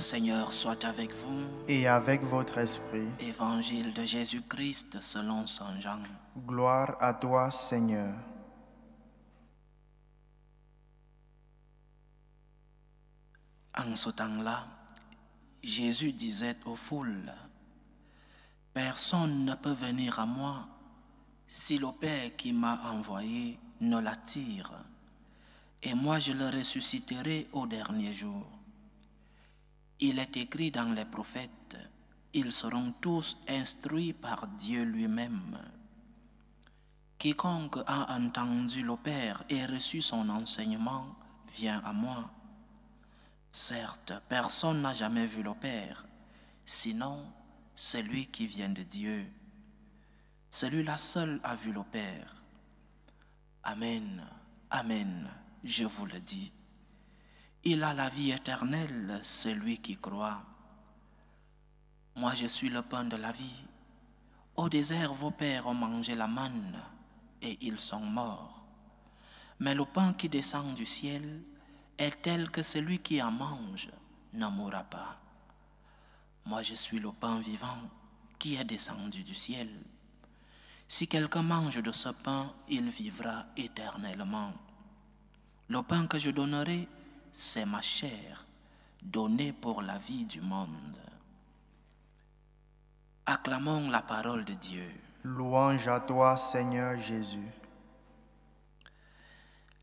Seigneur soit avec vous. Et avec votre esprit. Évangile de Jésus-Christ selon saint Jean. Gloire à toi, Seigneur. En ce temps-là, Jésus disait aux foules, « Personne ne peut venir à moi si le Père qui m'a envoyé ne l'attire, et moi je le ressusciterai au dernier jour. » Il est écrit dans les prophètes, ils seront tous instruits par Dieu lui-même. Quiconque a entendu le Père et reçu son enseignement vient à moi. Certes, personne n'a jamais vu le Père, sinon celui qui vient de Dieu. Celui-là seul a vu le Père. Amen, amen, je vous le dis. Il a la vie éternelle, celui qui croit. Moi, je suis le pain de la vie. Au désert, vos pères ont mangé la manne et ils sont morts. Mais le pain qui descend du ciel est tel que celui qui en mange ne mourra pas. Moi, je suis le pain vivant qui est descendu du ciel. Si quelqu'un mange de ce pain, il vivra éternellement. Le pain que je donnerai, c'est ma chair, donnée pour la vie du monde. Acclamons la parole de Dieu. Louange à toi, Seigneur Jésus.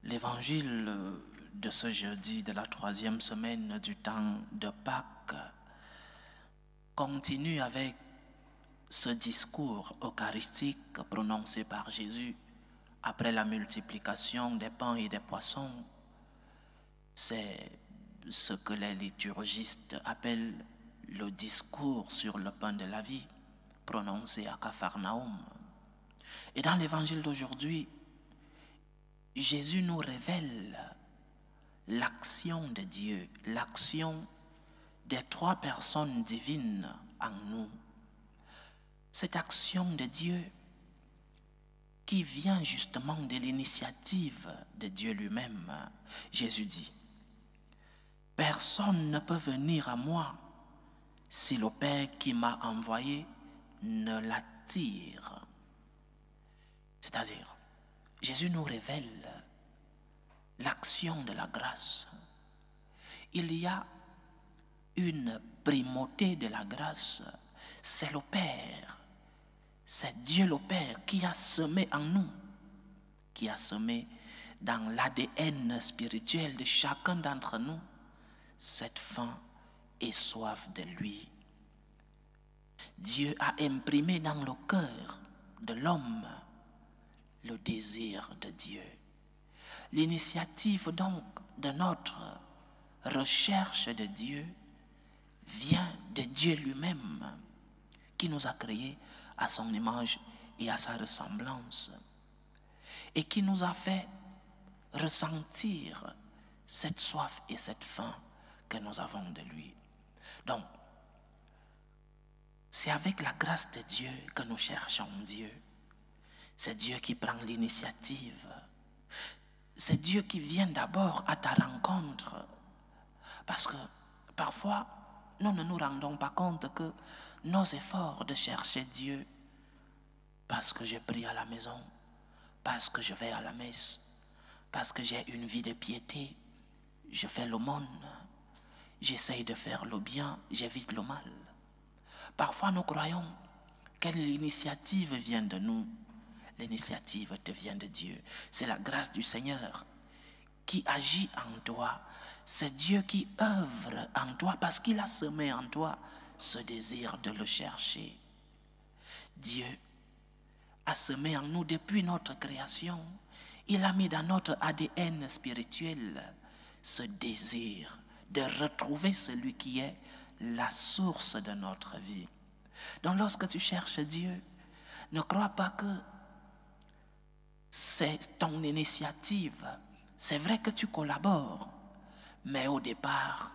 L'évangile de ce jeudi de la 3e semaine du temps de Pâques continue avec ce discours eucharistique prononcé par Jésus après la multiplication des pains et des poissons. C'est ce que les liturgistes appellent le discours sur le pain de la vie, prononcé à Capharnaüm. Et dans l'évangile d'aujourd'hui, Jésus nous révèle l'action de Dieu, l'action des 3 personnes divines en nous. Cette action de Dieu qui vient justement de l'initiative de Dieu lui-même. Jésus dit, « Personne ne peut venir à moi si le Père qui m'a envoyé ne l'attire. » C'est-à-dire, Jésus nous révèle l'action de la grâce. Il y a une primauté de la grâce, c'est le Père. C'est Dieu le Père qui a semé en nous, qui a semé dans l'ADN spirituel de chacun d'entre nous cette faim et soif de lui. Dieu a imprimé dans le cœur de l'homme le désir de Dieu. L'initiative donc de notre recherche de Dieu vient de Dieu lui-même qui nous a créés à son image et à sa ressemblance et qui nous a fait ressentir cette soif et cette faim que nous avons de lui. Donc, c'est avec la grâce de Dieu que nous cherchons Dieu. C'est Dieu qui prend l'initiative. C'est Dieu qui vient d'abord à ta rencontre. Parce que parfois, nous ne nous rendons pas compte que nos efforts de chercher Dieu, parce que je prie à la maison, parce que je vais à la messe, parce que j'ai une vie de piété, je fais l'aumône, j'essaye de faire le bien, j'évite le mal. Parfois nous croyons que l'initiative vient de nous. L'initiative te vient de Dieu. C'est la grâce du Seigneur qui agit en toi. C'est Dieu qui œuvre en toi parce qu'il a semé en toi ce désir de le chercher. Dieu a semé en nous depuis notre création. Il a mis dans notre ADN spirituel ce désir de retrouver celui qui est la source de notre vie. Donc lorsque tu cherches Dieu, ne crois pas que c'est ton initiative. C'est vrai que tu collabores, mais au départ,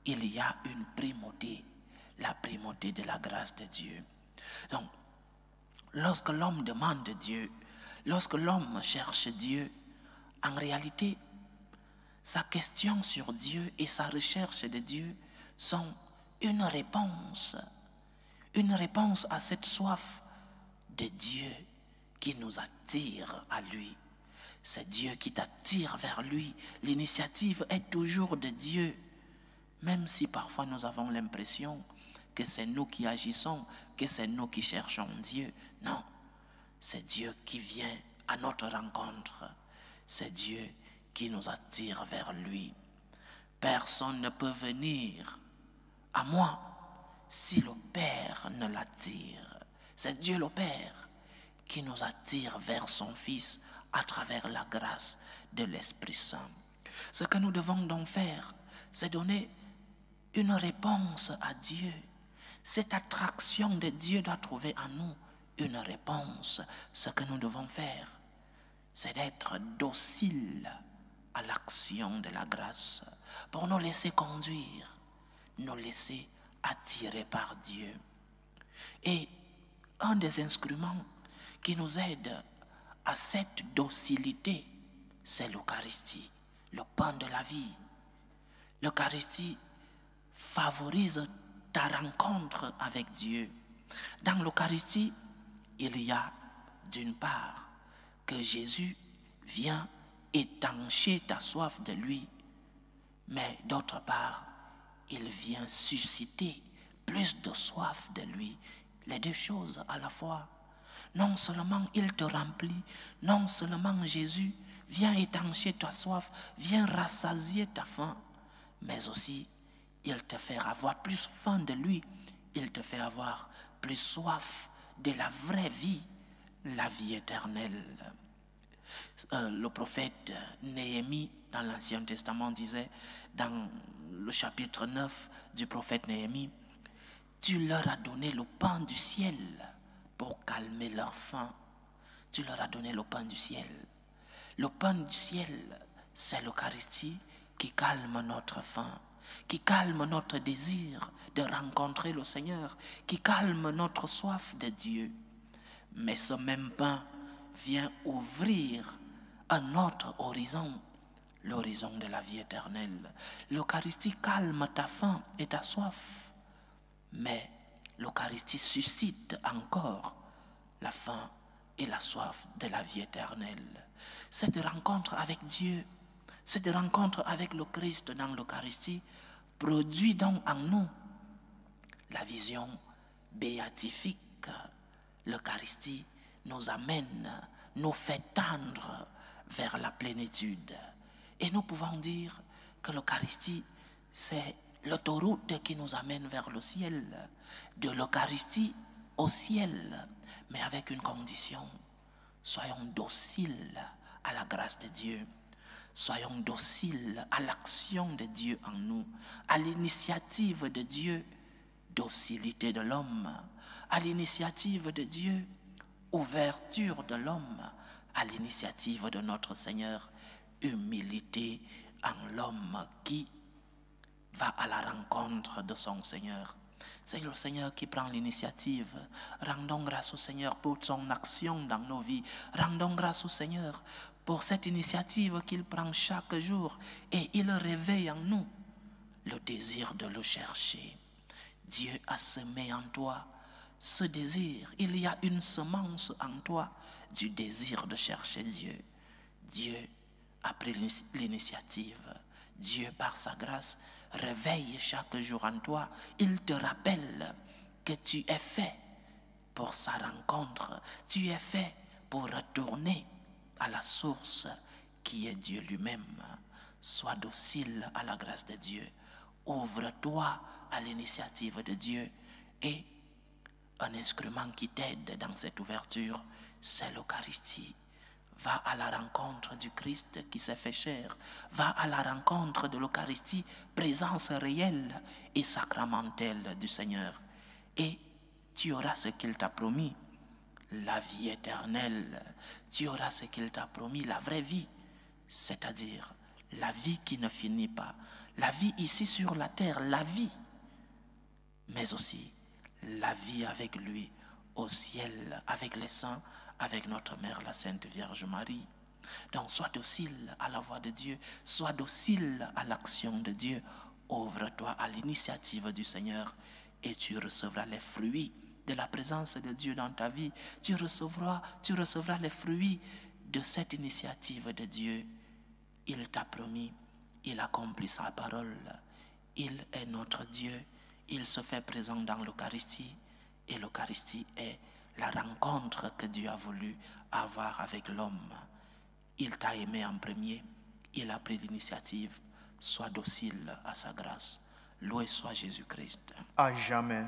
il y a une primauté, la primauté de la grâce de Dieu. Donc, lorsque l'homme demande Dieu, lorsque l'homme cherche Dieu, en réalité, sa question sur Dieu et sa recherche de Dieu sont une réponse à cette soif de Dieu qui nous attire à lui. C'est Dieu qui t'attire vers lui. L'initiative est toujours de Dieu. Même si parfois nous avons l'impression que c'est nous qui agissons, que c'est nous qui cherchons Dieu. Non, c'est Dieu qui vient à notre rencontre. C'est Dieu qui nous attire vers lui. Personne ne peut venir à moi si le Père ne l'attire. C'est Dieu le Père qui nous attire vers son Fils à travers la grâce de l'Esprit Saint. Ce que nous devons donc faire, c'est donner une réponse à Dieu. Cette attraction de Dieu doit trouver en nous une réponse. Ce que nous devons faire, c'est d'être dociles à l'action de la grâce pour nous laisser conduire, nous laisser attirer par Dieu. Et un des instruments qui nous aide à cette docilité, c'est l'Eucharistie, le pain de la vie. L'Eucharistie favorise ta rencontre avec Dieu. Dans l'Eucharistie, il y a d'une part que Jésus vient étancher ta soif de lui, mais d'autre part, il vient susciter plus de soif de lui. Les deux choses à la fois. Non seulement il te remplit, non seulement Jésus vient étancher ta soif, vient rassasier ta faim, mais aussi il te fait avoir plus faim de lui, il te fait avoir plus soif de la vraie vie, la vie éternelle. Le prophète Néhémie dans l'Ancien Testament disait, dans le chapitre 9 du prophète Néhémie, « Tu leur as donné le pain du ciel pour calmer leur faim. » Tu leur as donné le pain du ciel. Le pain du ciel, c'est l'Eucharistie qui calme notre faim, qui calme notre désir de rencontrer le Seigneur, qui calme notre soif de Dieu. Mais ce même pain vient ouvrir un autre horizon, l'horizon de la vie éternelle. L'Eucharistie calme ta faim et ta soif, mais l'Eucharistie suscite encore la faim et la soif de la vie éternelle. Cette rencontre avec Dieu, cette rencontre avec le Christ dans l'Eucharistie produit donc en nous la vision béatifique. L'Eucharistie nous amène, nous fait tendre vers la plénitude. Et nous pouvons dire que l'Eucharistie, c'est l'autoroute qui nous amène vers le ciel. De l'Eucharistie au ciel, mais avec une condition. Soyons dociles à la grâce de Dieu. Soyons dociles à l'action de Dieu en nous, à l'initiative de Dieu, docilité de l'homme, à l'initiative de Dieu, ouverture de l'homme, à l'initiative de notre Seigneur, humilité en l'homme qui va à la rencontre de son Seigneur. C'est le Seigneur qui prend l'initiative. Rendons grâce au Seigneur pour son action dans nos vies. Rendons grâce au Seigneur pour cette initiative qu'il prend chaque jour et il réveille en nous le désir de le chercher. Dieu a semé en toi ce désir. Il y a une semence en toi du désir de chercher Dieu. Dieu a pris l'initiative. Dieu, par sa grâce, réveille chaque jour en toi. Il te rappelle que tu es fait pour sa rencontre. Tu es fait pour retourner à la source qui est Dieu lui-même. Sois docile à la grâce de Dieu. Ouvre-toi à l'initiative de Dieu. Et un instrument qui t'aide dans cette ouverture, c'est l'Eucharistie. Va à la rencontre du Christ qui s'est fait chair. Va à la rencontre de l'Eucharistie, présence réelle et sacramentelle du Seigneur. Et tu auras ce qu'il t'a promis, la vie éternelle. Tu auras ce qu'il t'a promis, la vraie vie, c'est-à-dire la vie qui ne finit pas. La vie ici sur la terre, la vie, mais aussi la vie avec lui au ciel, avec les saints, avec notre mère, la Sainte Vierge Marie. Donc sois docile à la voix de Dieu, sois docile à l'action de Dieu. Ouvre-toi à l'initiative du Seigneur et tu recevras les fruits de la présence de Dieu dans ta vie. Tu recevras les fruits de cette initiative de Dieu. Il t'a promis, il accomplit sa parole. Il est notre Dieu. Il se fait présent dans l'Eucharistie. Et l'Eucharistie est la rencontre que Dieu a voulu avoir avec l'homme. Il t'a aimé en premier. Il a pris l'initiative. Sois docile à sa grâce. Loué soit Jésus-Christ. À jamais.